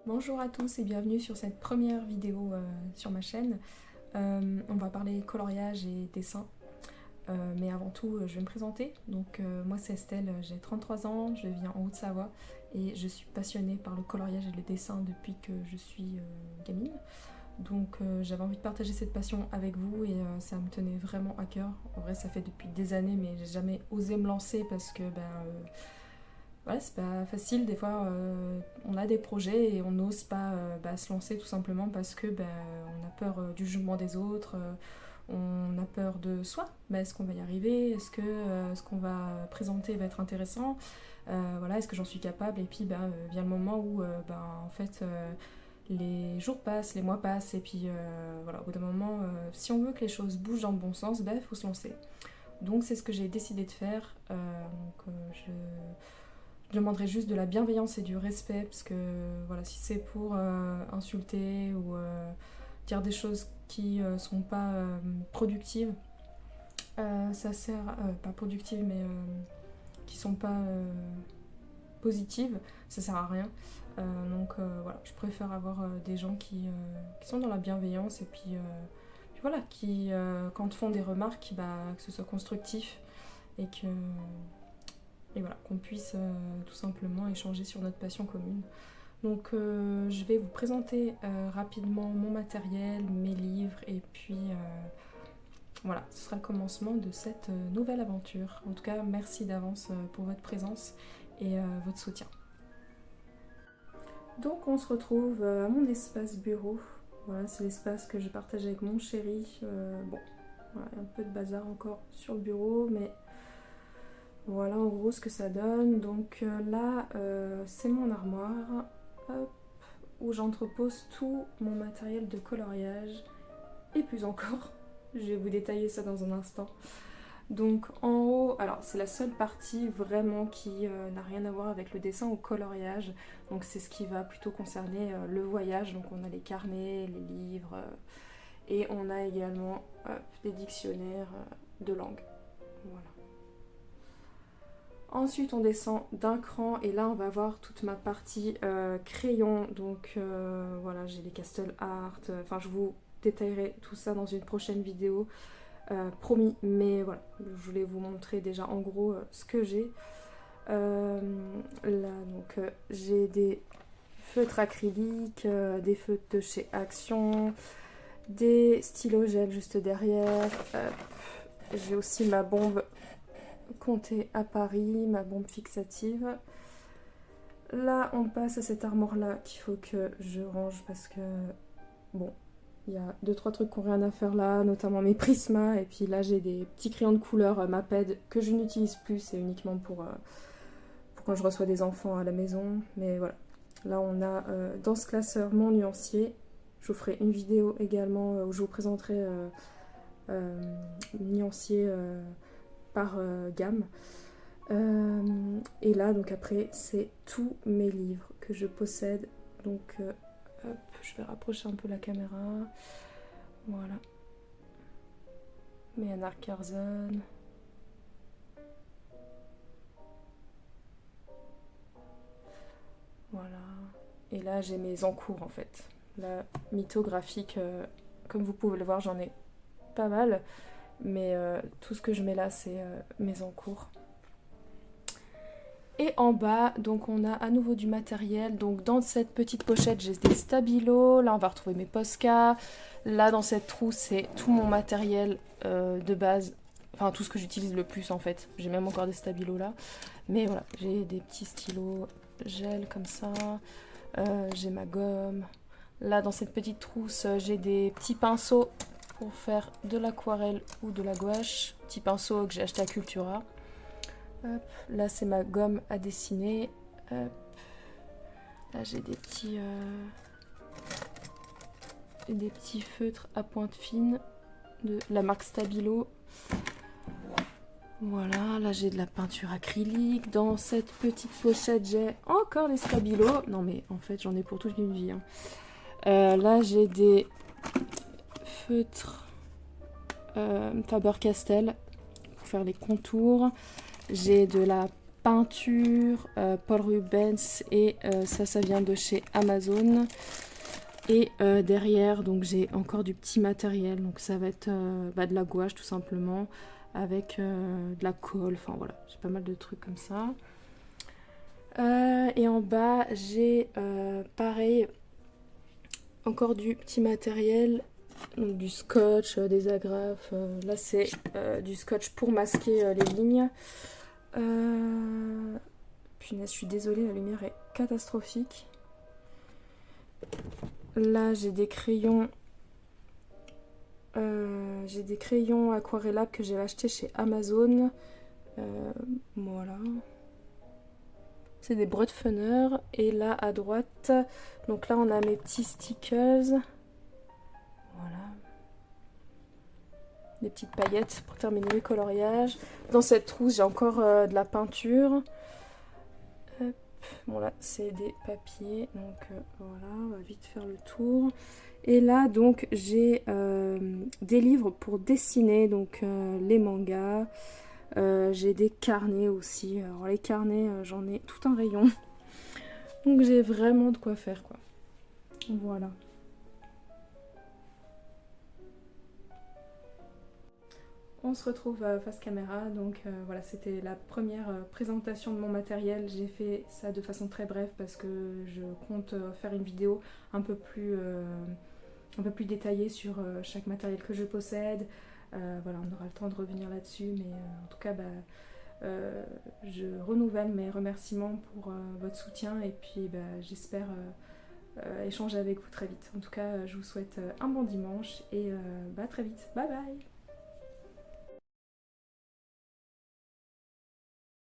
Bonjour à tous et bienvenue sur cette première vidéo sur ma chaîne. On va parler coloriage et dessin. Mais avant tout, je vais me présenter. Donc moi c'est Estelle, j'ai 33 ans, je vis en Haute-Savoie et je suis passionnée par le coloriage et le dessin depuis que je suis gamine. Donc j'avais envie de partager cette passion avec vous et ça me tenait vraiment à cœur. En vrai ça fait depuis des années mais j'ai jamais osé me lancer parce que voilà, c'est pas facile, des fois on a des projets et on n'ose pas se lancer tout simplement parce que on a peur du jugement des autres, on a peur de soi. Est-ce qu'on va y arriver? Est-ce que ce qu'on va présenter va être intéressant? Voilà, est-ce que j'en suis capable? Et puis vient le moment où en fait les jours passent, les mois passent et puis voilà, au bout d'un moment, si on veut que les choses bougent dans le bon sens, il faut se lancer. Donc c'est ce que j'ai décidé de faire. Je demanderais juste de la bienveillance et du respect, parce que voilà, si c'est pour insulter ou dire des choses qui sont pas productives, ça sert, pas productives, mais qui sont pas positives, ça sert à rien. Voilà, je préfère avoir des gens qui sont dans la bienveillance et puis voilà, qui quand font des remarques, que ce soit constructif et que et voilà, qu'on puisse tout simplement échanger sur notre passion commune. Donc je vais vous présenter rapidement mon matériel, mes livres et puis voilà, ce sera le commencement de cette nouvelle aventure. En tout cas, merci d'avance pour votre présence et votre soutien. Donc on se retrouve à mon espace bureau. Voilà, c'est l'espace que je partage avec mon chéri. Voilà, il y a un peu de bazar encore sur le bureau, mais voilà en gros ce que ça donne. Donc là, c'est mon armoire, hop, où j'entrepose tout mon matériel de coloriage et plus encore. Je vais vous détailler ça dans un instant. Donc en haut, alors c'est la seule partie vraiment qui n'a rien à voir avec le dessin ou coloriage. Donc c'est ce qui va plutôt concerner le voyage. Donc on a les carnets, les livres et on a également des dictionnaires de langue. Voilà. Ensuite, on descend d'un cran et là, on va voir toute ma partie crayon. Donc voilà, j'ai les Castle Art. Enfin, je vous détaillerai tout ça dans une prochaine vidéo, promis. Mais voilà, je voulais vous montrer déjà en gros ce que j'ai. Là, donc j'ai des feutres acryliques, des feutres de chez Action, des stylos gel juste derrière. J'ai aussi ma bombe Comté à Paris, ma bombe fixative. Là, on passe à cette armoire-là qu'il faut que je range parce que, bon, il y a 2-3 trucs qui n'ont rien à faire là, notamment mes Prisma. Et puis là, j'ai des petits crayons de couleur Maped que je n'utilise plus, c'est uniquement pour quand je reçois des enfants à la maison. Mais voilà, là, on a dans ce classeur mon nuancier. Je vous ferai une vidéo également où je vous présenterai nuancier par gamme. Et là, donc après, c'est tous mes livres que je possède. Donc, hop, je vais rapprocher un peu la caméra. Voilà. Mes Anna Carson. Voilà. Et là, j'ai mes encours en fait. La mythographique, comme vous pouvez le voir, j'en ai pas mal. Mais tout ce que je mets là, c'est mes encours. Et en bas, donc on a à nouveau du matériel. Donc dans cette petite pochette, j'ai des stabilos. Là, on va retrouver mes Posca. Là, dans cette trousse, c'est tout mon matériel de base. Enfin, tout ce que j'utilise le plus en fait. J'ai même encore des stabilos là. Mais voilà, j'ai des petits stylos gel comme ça. J'ai ma gomme. Là, dans cette petite trousse, j'ai des petits pinceaux pour faire de l'aquarelle ou de la gouache. Petits pinceaux que j'ai acheté à Cultura. Hop, là c'est ma gomme à dessiner. Hop. Là j'ai des petits feutres à pointe fine de la marque Stabilo. Voilà, là j'ai de la peinture acrylique. Dans cette petite pochette j'ai encore des Stabilo. Non mais en fait j'en ai pour toute une vie. Hein. Là j'ai des feutres Faber-Castell pour faire les contours. J'ai de la peinture Paul Rubens et ça vient de chez Amazon. Et derrière, donc j'ai encore du petit matériel, donc ça va être de la gouache tout simplement, avec de la colle, enfin voilà, j'ai pas mal de trucs comme ça. Et en bas, j'ai pareil, encore du petit matériel, donc du scotch, des agrafes, là c'est du scotch pour masquer les lignes. Punaise, je suis désolée, la lumière est catastrophique. Là, j'ai des crayons aquarellables que j'ai acheté chez Amazon. Voilà. C'est des Brutfunner. Et là, à droite, donc là, on a mes petits stickers. Voilà. Des petites paillettes pour terminer le coloriage. Dans cette trousse, j'ai encore de la peinture. Hop. Bon, là, c'est des papiers. Donc, voilà, on va vite faire le tour. Et là, donc, j'ai des livres pour dessiner, donc les mangas. J'ai des carnets aussi. Alors, les carnets, j'en ai tout un rayon. Donc, j'ai vraiment de quoi faire, quoi. Voilà. On se retrouve face caméra, donc voilà, c'était la première présentation de mon matériel. J'ai fait ça de façon très brève parce que je compte faire une vidéo un peu plus détaillée sur chaque matériel que je possède. Voilà, on aura le temps de revenir là-dessus, mais en tout cas, je renouvelle mes remerciements pour votre soutien et puis j'espère échanger avec vous très vite. En tout cas, je vous souhaite un bon dimanche et à très vite. Bye bye!